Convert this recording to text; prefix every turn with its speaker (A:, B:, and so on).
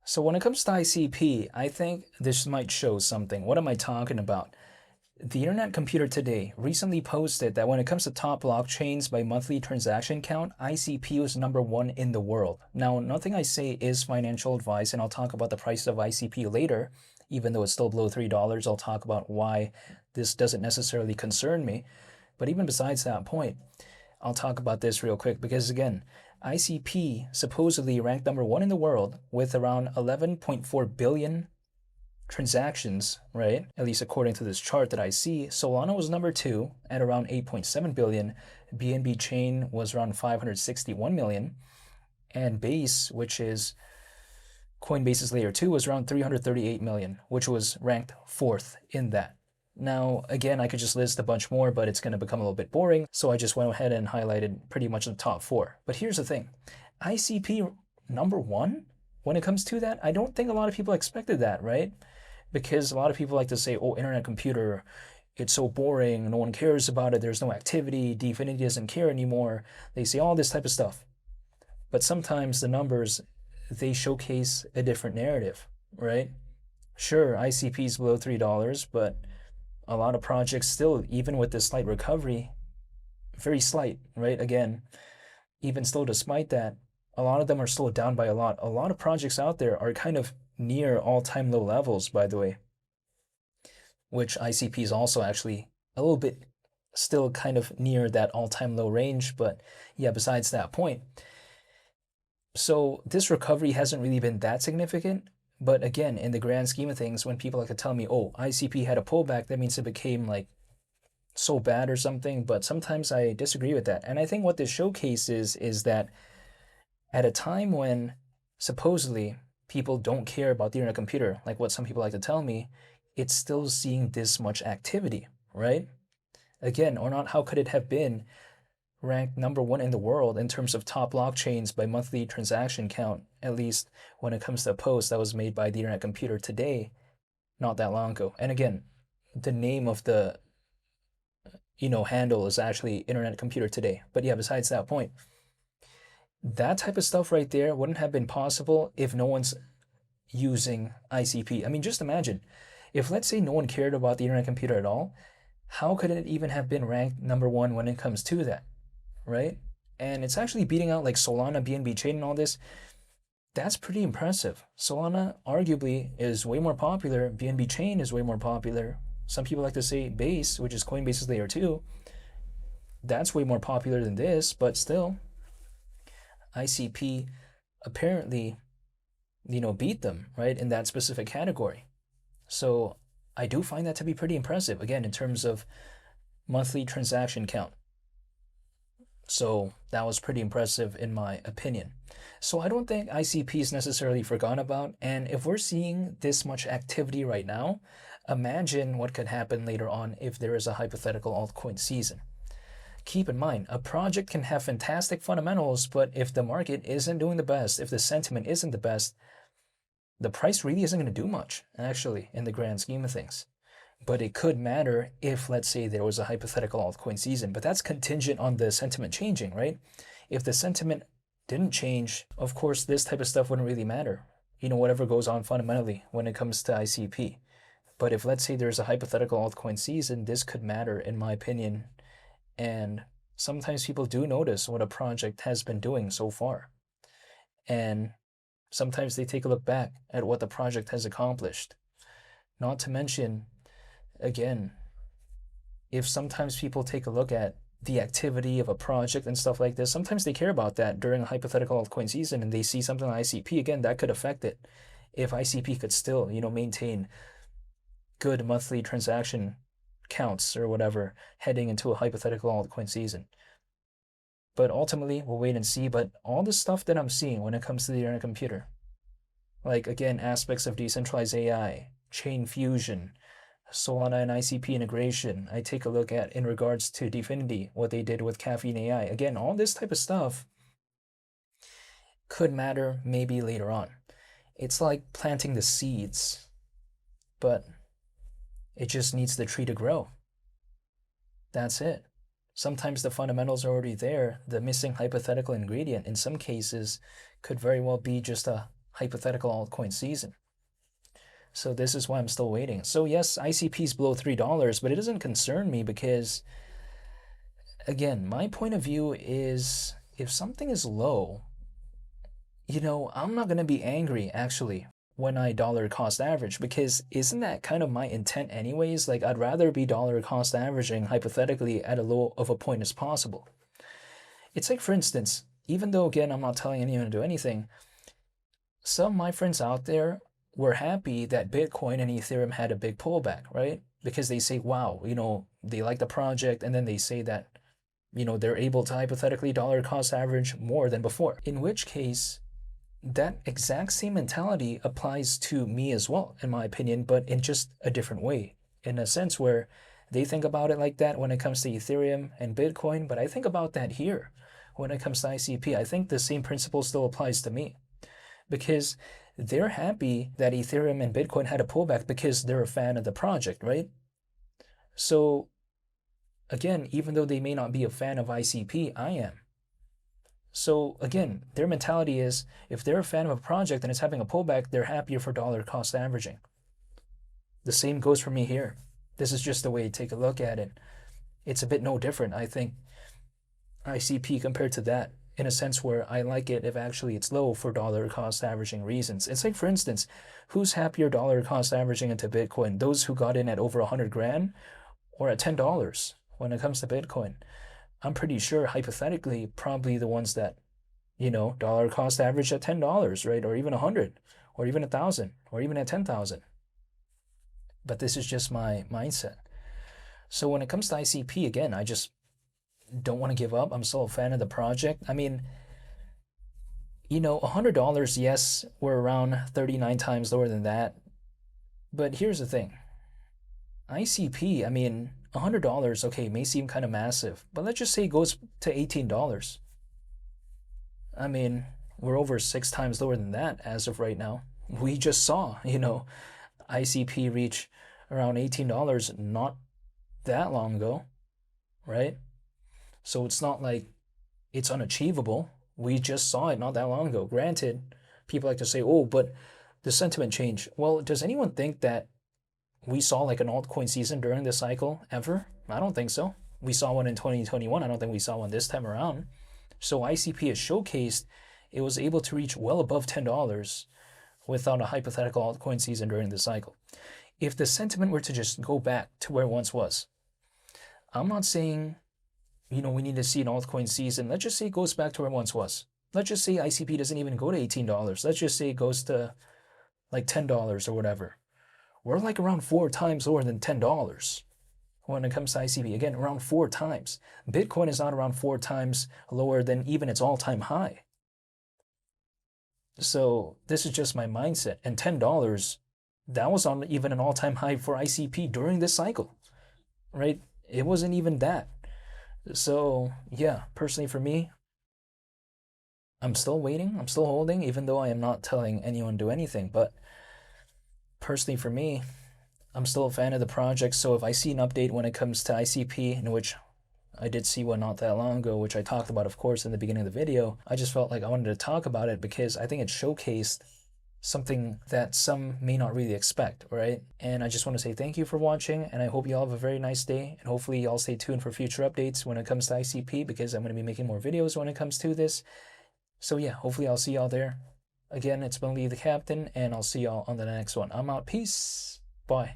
A: So when it comes to ICP, I think this might show something. What am I talking about? The Internet Computer Today recently posted that when it comes to top blockchains by monthly transaction count, ICP was #1 in the world. Now, nothing I say is financial advice, and I'll talk about the price of ICP later, even though it's still below $3. I'll talk about why this doesn't necessarily concern me. But even besides that point, I'll talk about this real quick because, again, ICP supposedly ranked #1 in the world with around 11.4 billion transactions, right? At least according to this chart that I see. Solana was #2 at around 8.7 billion. BNB Chain was around 561 million. And Base, which is Coinbase's layer 2, was around 338 million, which was ranked 4th in that. Now, again, I could just list a bunch more, but it's going to become a little bit boring. So I just went ahead and highlighted pretty much the top 4. But here's the thing. ICP #1, when it comes to that, I don't think a lot of people expected that, right? Because a lot of people like to say, oh, Internet Computer, it's so boring, no one cares about it, there's no activity, Dfinity doesn't care anymore. They say all this type of stuff. But sometimes the numbers, they showcase a different narrative, right? Sure, ICP is below $3, but a lot of projects still, even with this slight recovery, very slight, right? Again, even still despite that, a lot of them are still down by a lot. A lot of projects out there are kind of near all-time low levels, by the way, which ICP is also actually a little bit still kind of near that all-time low range. But yeah, besides that point. So this recovery hasn't really been that significant. But again, in the grand scheme of things, when people like to tell me, oh, ICP had a pullback, that means it became like so bad or something. But sometimes I disagree with that. And I think what this showcases is that at a time when supposedly people don't care about the Internet Computer, like what some people like to tell me, it's still seeing this much activity, right? Again, or not, how could it have been ranked #1 in the world in terms of top blockchains by monthly transaction count, at least when it comes to a post that was made by the Internet Computer Today not that long ago. And again, the name of the handle is actually Internet Computer Today. But yeah, besides that point, that type of stuff right there wouldn't have been possible if no one's using ICP. I mean, just imagine if, let's say, no one cared about the Internet Computer at all, how could it even have been ranked #1 when it comes to that, right? And it's actually beating out like Solana, BNB Chain, and all this. That's pretty impressive. Solana arguably is way more popular. BNB Chain is way more popular. Some people like to say Base, which is Coinbase's layer 2, that's way more popular than this, but still, ICP apparently, beat them, right, in that specific category. So I do find that to be pretty impressive, again, in terms of monthly transaction count. So that was pretty impressive in my opinion. So I don't think ICP is necessarily forgotten about. And if we're seeing this much activity right now, imagine what could happen later on if there is a hypothetical altcoin season. Keep in mind, a project can have fantastic fundamentals, but if the market isn't doing the best, if the sentiment isn't the best, the price really isn't going to do much, actually, in the grand scheme of things. But it could matter if, let's say, there was a hypothetical altcoin season. But that's contingent on the sentiment changing, right? If the sentiment didn't change, of course, this type of stuff wouldn't really matter. Whatever goes on fundamentally when it comes to ICP. But if, let's say, there's a hypothetical altcoin season, this could matter, in my opinion. And sometimes people do notice what a project has been doing so far. And sometimes they take a look back at what the project has accomplished. Not to mention, again, if sometimes people take a look at the activity of a project and stuff like this, sometimes they care about that during a hypothetical altcoin season and they see something like ICP, again, that could affect it. If ICP could still, maintain good monthly transaction counts or whatever heading into a hypothetical altcoin season. But ultimately, we'll wait and see. But all the stuff that I'm seeing when it comes to the Internet Computer, like, again, aspects of decentralized AI, chain fusion, Solana and ICP integration, I take a look at in regards to Dfinity, what they did with Caffeine AI. Again, all this type of stuff could matter maybe later on. It's like planting the seeds, but it just needs the tree to grow. That's it. Sometimes the fundamentals are already there. The missing hypothetical ingredient in some cases could very well be just a hypothetical altcoin season. So this is why I'm still waiting. So yes, ICP is below $3, but it doesn't concern me because, again, my point of view is if something is low, I'm not going to be angry actually when I dollar cost average, because isn't that kind of my intent anyways? Like, I'd rather be dollar cost averaging hypothetically at a low of a point as possible. It's like, for instance, even though, again, I'm not telling anyone to do anything, some of my friends out there were happy that Bitcoin and Ethereum had a big pullback, right? Because they say, wow, they like the project, and then they say that, they're able to hypothetically dollar cost average more than before. In which case, that exact same mentality applies to me as well, in my opinion, but in just a different way, in a sense where they think about it like that when it comes to Ethereum and Bitcoin, but I think about that here when it comes to ICP. I think the same principle still applies to me, because they're happy that Ethereum and Bitcoin had a pullback because they're a fan of the project, right? So again, even though they may not be a fan of ICP, I am. So again, their mentality is if they're a fan of a project and it's having a pullback, they're happier for dollar cost averaging. The same goes for me here. This is just the way to take a look at it. It's a bit no different, I think, ICP compared to that, in a sense where I like it if actually it's low for dollar cost averaging reasons. It's like, for instance, who's happier dollar cost averaging into Bitcoin? Those who got in at over 100 grand or at $10 when it comes to Bitcoin? I'm pretty sure, hypothetically, probably the ones that, dollar cost average at $10, right? Or even 100, or even 1,000, or even at 10,000. But this is just my mindset. So when it comes to ICP, again, I just don't want to give up. I'm still a fan of the project. I mean, $100, yes, we're around 39 times lower than that. But here's the thing. ICP, I mean, $100, okay, may seem kind of massive, but let's just say it goes to $18. I mean, we're over 6 times lower than that as of right now. We just saw, ICP reach around $18 not that long ago, right? So it's not like it's unachievable. We just saw it not that long ago. Granted, people like to say, oh, but the sentiment changed. Well, does anyone think that we saw like an altcoin season during this cycle ever? I don't think so. We saw one in 2021. I don't think we saw one this time around. So ICP has showcased it was able to reach well above $10 without a hypothetical altcoin season during the cycle. If the sentiment were to just go back to where it once was, I'm not saying, we need to see an altcoin season. Let's just say it goes back to where it once was. Let's just say ICP doesn't even go to $18. Let's just say it goes to like $10 or whatever. We're like around 4 times lower than $10 when it comes to ICP. Again, around 4 times. Bitcoin is not around 4 times lower than even its all-time high. So this is just my mindset. And $10, that was on even an all-time high for ICP during this cycle, right? It wasn't even that. So yeah, personally for me, I'm still waiting. I'm still holding, even though I am not telling anyone to do anything. But personally for me, I'm still a fan of the project. So if I see an update when it comes to ICP, in which I did see one not that long ago, which I talked about, of course, in the beginning of the video, I just felt like I wanted to talk about it because I think it showcased something that some may not really expect, right? And I just want to say thank you for watching, and I hope you all have a very nice day, and hopefully you all stay tuned for future updates when it comes to ICP, because I'm going to be making more videos when it comes to this. So yeah, hopefully I'll see y'all there. Again, it's been Lee the Captain, and I'll see y'all on the next one. I'm out. Peace. Bye.